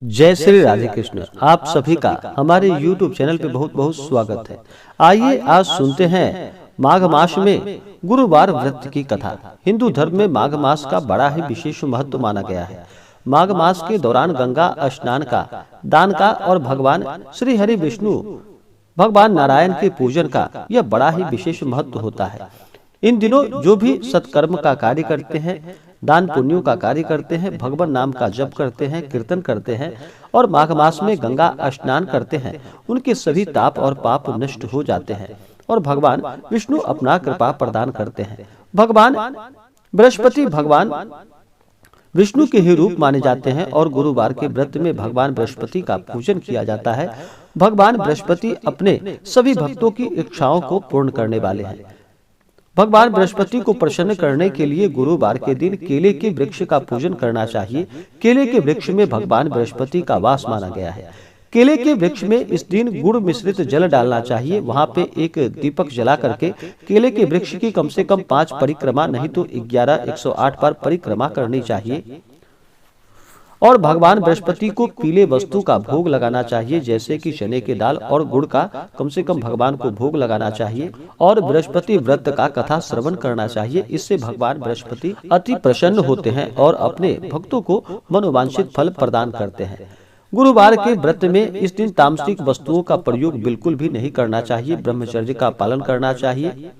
जय श्री राधे कृष्ण। आप सभी का हमारे YouTube चैनल पे बहुत बहुत स्वागत है। आइए आज सुनते हैं माघ मास में गुरुवार व्रत की कथा। हिंदू धर्म में माघ मास का बड़ा ही विशेष महत्व माना गया है। माघ मास के दौरान गंगा स्नान का, दान का और भगवान श्री हरि विष्णु भगवान नारायण के पूजन का यह बड़ा ही विशेष महत्व होता है। इन दिनों जो भी सत्कर्म का कार्य करते हैं, दान पुण्यों का कार्य करते हैं, भगवान नाम का जप करते हैं, कीर्तन करते हैं और माघ मास में गंगा स्नान करते हैं, उनके सभी ताप और पाप नष्ट हो जाते हैं और भगवान विष्णु अपना कृपा प्रदान करते हैं। भगवान बृहस्पति भगवान विष्णु के ही रूप माने जाते हैं और गुरुवार के व्रत में भगवान बृहस्पति का पूजन किया जाता है। भगवान बृहस्पति अपने सभी भक्तों की इच्छाओं को पूर्ण करने वाले हैं। भगवान बृहस्पति को प्रसन्न करने के लिए गुरुवार के दिन केले के वृक्ष का पूजन करना चाहिए। केले के वृक्ष में भगवान बृहस्पति का वास माना गया है। केले के वृक्ष में इस दिन गुड़ मिश्रित जल डालना चाहिए। वहां पे एक दीपक जला करके केले के वृक्ष की कम से कम 5 परिक्रमा, नहीं तो 108 बार परिक्रमा करनी चाहिए। और भगवान बृहस्पति को पीले वस्तु का भोग लगाना चाहिए, जैसे कि चने की दाल और गुड़ का कम से कम भगवान को भोग लगाना चाहिए। और बृहस्पति व्रत का कथा श्रवण करना चाहिए। इससे भगवान बृहस्पति अति प्रसन्न होते हैं और अपने भक्तों को मनोवांछित फल प्रदान करते हैं। गुरुवार के व्रत में इस दिन तामसिक वस्तुओं का प्रयोग बिल्कुल भी नहीं करना चाहिए। ब्रह्मचर्य का पालन करना चाहिए।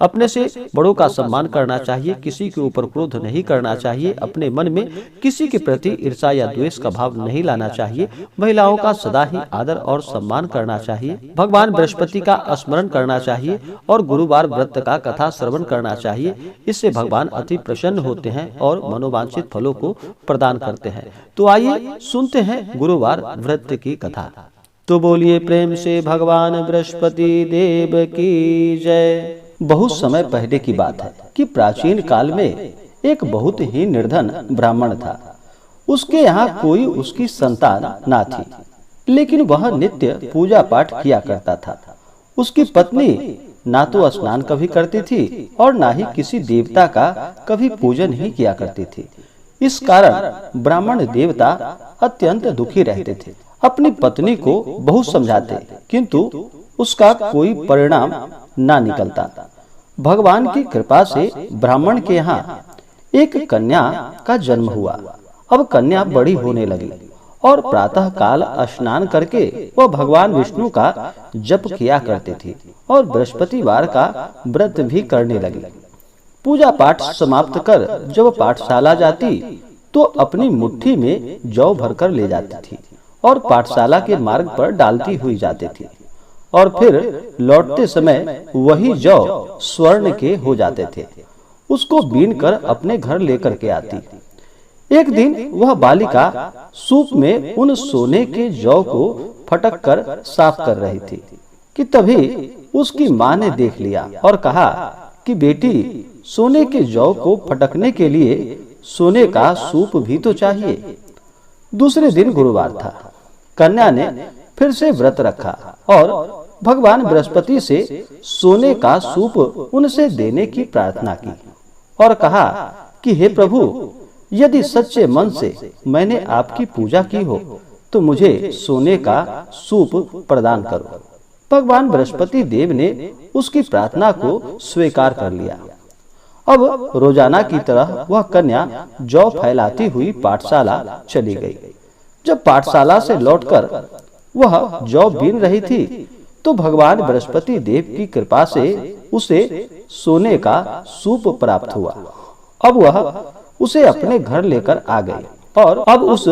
अपने से बड़ों का सम्मान करना चाहिए। किसी के ऊपर क्रोध नहीं करना चाहिए। अपने मन में किसी के प्रति ईर्ष्या या द्वेष का भाव नहीं लाना चाहिए। महिलाओं का सदा ही आदर और सम्मान करना चाहिए। भगवान बृहस्पति का स्मरण करना चाहिए और गुरुवार व्रत का कथा श्रवण करना चाहिए। इससे भगवान अति प्रसन्न होते हैं और मनोवांछित फलों को प्रदान करते हैं। तो आइए सुनते हैं गुरुवार व्रत की कथा। तो बोलिए प्रेम से भगवान बृहस्पति देव की जय। बहुत समय पहले की बात है कि प्राचीन काल में एक बहुत ही निर्धन ब्राह्मण था। उसके यहाँ कोई उसकी संतान ना थी, लेकिन वह नित्य पूजा पाठ किया करता था। उसकी पत्नी ना तो स्नान कभी करती थी और ना ही किसी देवता का कभी पूजन ही किया करती थी। इस कारण ब्राह्मण देवता अत्यंत दुखी रहते थे। अपनी पत्नी को बहुत समझाते, किंतु उसका कोई परिणाम ना निकलता। भगवान की कृपा से ब्राह्मण के यहाँ एक कन्या का जन्म हुआ। अब कन्या बड़ी होने लगी और प्रातः काल स्नान करके वह भगवान विष्णु का जप किया करती थी और बृहस्पतिवार का व्रत भी करने लगी। पूजा पाठ समाप्त कर जब पाठशाला जाती तो अपनी मुट्ठी में जौ भरकर ले जाती थी और पाठशाला के मार्ग पर डालती हुई जाती थी और फिर लौटते समय वही जौ स्वर्ण के हो जाते थे। उसको बीन कर अपने घर लेकर के आती। एक दिन वह बालिका सूप में उन सोने के जौ को फटक कर साफ कर रही थी कि तभी उसकी माँ ने देख लिया और कहा कि बेटी, सोने के जौ को फटकने के लिए सोने का सूप भी तो चाहिए। दूसरे दिन गुरुवार था। कन्या ने फिर से व्रत रखा और भगवान बृहस्पति से सोने का सूप उनसे देने की प्रार्थना की और कहा कि हे प्रभु, यदि सच्चे मन से मैंने आपकी पूजा की हो तो मुझे सोने का सूप प्रदान करो। भगवान बृहस्पति देव ने उसकी प्रार्थना को स्वीकार कर लिया। अब रोजाना की तरह वह कन्या जौ फैलाती हुई पाठशाला चली गई। जब पाठशाला से लौटकर वह जौ बीन रही थी तो भगवान बृहस्पति देव की कृपा से उसे सोने का सूप प्राप्त हुआ। अब वह उसे अपने घर लेकर आ गई और अब उस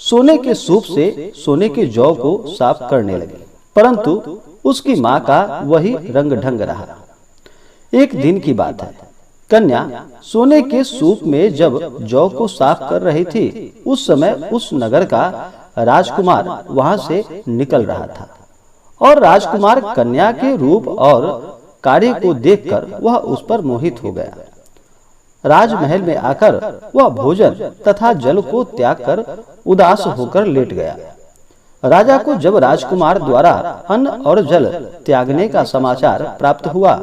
सोने के सूप से सोने के जौ को साफ करने लगी, परंतु उसकी माँ का वही रंग ढंग रहा। एक दिन की बात है। कन्या सोने के सूप में जब जौ को साफ कर रही थी, उस समय उस नगर का राजकुमार वहां से निकल रहा था और राजकुमार कन्या के रूप और कार्य को देखकर वह उस पर मोहित हो गया। राजमहल में आकर वह भोजन तथा जल को त्याग कर उदास होकर लेट गया। राजा को जब राजकुमार द्वारा अन्न और जल त्यागने का समाचार प्राप्त हुआ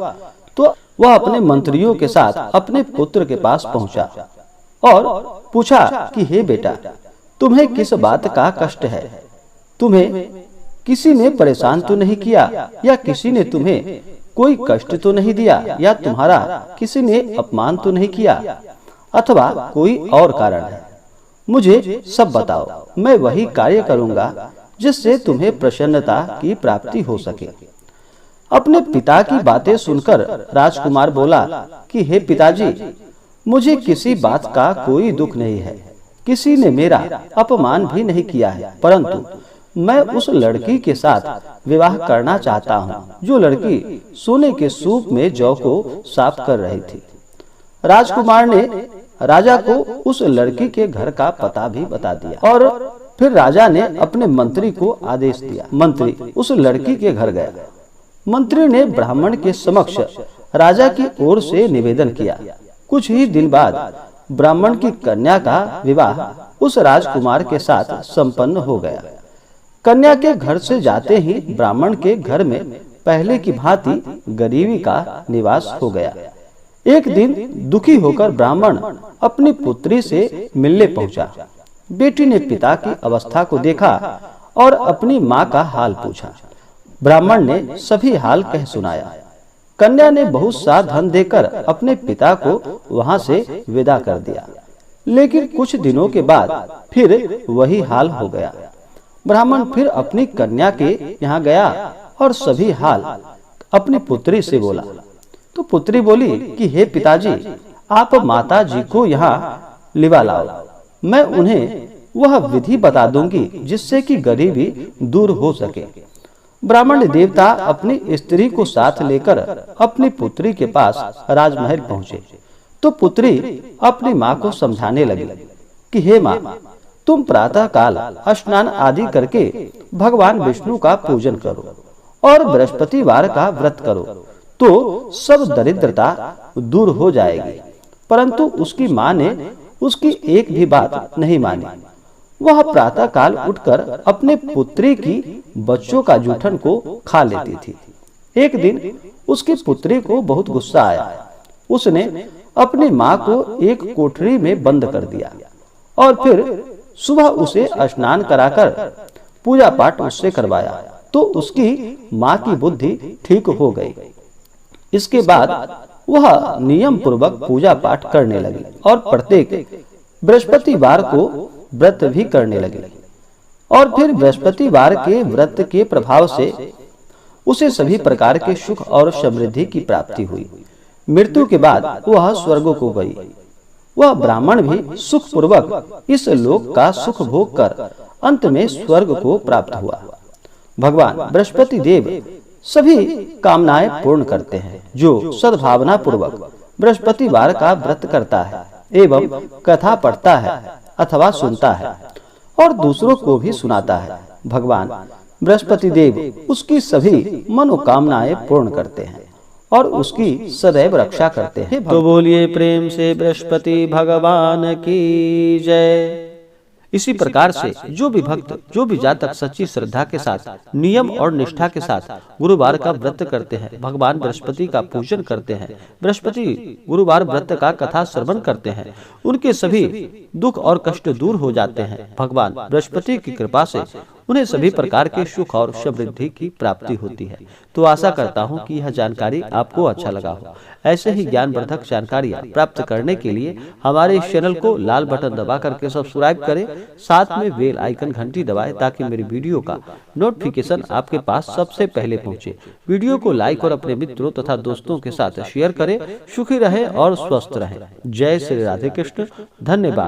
तो वह अपने मंत्रियों के साथ अपने पुत्र के पास पहुंचा और पूछा कि हे बेटा, तुम्हें किस बात का कष्ट है? तुम्हें किसी ने परेशान तो नहीं किया, या किसी ने तुम्हें कोई कष्ट तो नहीं दिया, या तुम्हारा किसी ने अपमान तो नहीं किया, अथवा कोई और कारण है? मुझे सब बताओ, मैं वही कार्य करूंगा जिससे तुम्हें प्रसन्नता की प्राप्ति हो सके। अपने पिता की बातें सुनकर राजकुमार बोला कि हे पिताजी, मुझे किसी बात का कोई दुख नहीं है, किसी ने मेरा अपमान भी नहीं किया है, परंतु मैं उस लड़की के साथ विवाह करना चाहता हूँ जो लड़की सोने के सूप में जौ को साफ कर रही थी। राजकुमार ने राजा को उस लड़की के घर का पता भी बता दिया और फिर राजा ने अपने मंत्री को आदेश दिया। मंत्री उस लड़की के घर गया। मंत्री ने ब्राह्मण के समक्ष राजा की ओर से निवेदन किया। कुछ ही दिन बाद ब्राह्मण की कन्या का विवाह उस राजकुमार के साथ संपन्न हो गया। कन्या के घर से जाते ही ब्राह्मण के घर में पहले की भांति गरीबी का निवास हो गया। एक दिन दुखी होकर ब्राह्मण अपनी पुत्री से मिलने पहुंचा। बेटी ने पिता की अवस्था को देखा और अपनी माँ का हाल पूछा। ब्राह्मण ने सभी हाल कह सुनाया। कन्या ने बहुत सा धन देकर अपने पिता को वहां से विदा कर दिया, लेकिन कुछ दिनों के बाद फिर वही हाल हो गया। ब्राह्मण फिर अपनी कन्या के यहाँ गया और सभी हाल अपनी पुत्री से बोला। तो पुत्री बोली कि हे पिताजी, आप माता जी को यहाँ लिवा लाओ, मैं उन्हें वह विधि बता दूंगी जिससे कि गरीबी दूर हो सके। ब्राह्मण देवता अपनी स्त्री को साथ लेकर अपनी पुत्री के पास राजमहल पहुँचे तो पुत्री अपनी माँ को समझाने लगी कि हे माँ, तुम प्रातः काल स्नान आदि करके भगवान विष्णु का पूजन करो और बृहस्पतिवार का व्रत करो तो सब दरिद्रता दूर हो जाएगी। परंतु उसकी माँ ने उसकी एक भी बात नहीं मानी। वह प्रातः काल उठकर अपने पुत्री की बच्चों का जूठन को खा लेती थी। एक दिन उसकी पुत्री को बहुत गुस्सा आया। उसने अपनी माँ को एक कोठरी में बंद कर दिया और फिर सुबह उसे स्नान कराकर पूजा पाठ उससे करवाया तो उसकी माँ की बुद्धि ठीक हो गई। इसके बाद वह नियम पूर्वक पूजा पाठ करने लगी और प्रत्येक बृहस्पतिवार को व्रत भी करने लगी। और फिर बृहस्पतिवार के व्रत के प्रभाव से उसे सभी प्रकार के सुख और समृद्धि की प्राप्ति हुई। मृत्यु के बाद वह स्वर्ग को गई। वह ब्राह्मण भी सुख पूर्वक इस लोक का सुख भोग कर अंत में स्वर्ग को प्राप्त हुआ। भगवान बृहस्पति देव सभी कामनाएं पूर्ण करते हैं जो सद्भावना पूर्वक बृहस्पतिवार का व्रत करता है एवं कथा पढ़ता है अथवा सुनता है और दूसरों को भी सुनाता है। भगवान बृहस्पति देव उसकी सभी मनोकामनाएं पूर्ण करते हैं और उसकी सदैव रक्षा करते हैं। तो बोलिए प्रेम से बृहस्पति भगवान की जय। इसी प्रकार से जो भी भक्त, जो भी जातक सच्ची श्रद्धा के साथ, नियम और निष्ठा के साथ गुरुवार का व्रत करते हैं, भगवान बृहस्पति का पूजन करते हैं, बृहस्पति गुरुवार व्रत का कथा श्रवण करते हैं, उनके सभी दुख और कष्ट दूर हो जाते हैं। भगवान बृहस्पति की कृपा से उन्हें सभी प्रकार के सुख और समृद्धि की प्राप्ति होती है। तो आशा करता हूँ कि यह जानकारी आपको अच्छा लगा हो। ऐसे ही ज्ञानवर्धक जानकारियाँ प्राप्त करने के लिए हमारे इस चैनल को लाल बटन दबा करके सब्सक्राइब करें, साथ में बेल आइकन घंटी दबाएं ताकि मेरी वीडियो का नोटिफिकेशन आपके पास सबसे पहले पहुंचे। वीडियो को लाइक और अपने मित्रों तथा दोस्तों के साथ शेयर करें। सुखी रहें और स्वस्थ रहें। जय श्री राधे कृष्ण। धन्यवाद।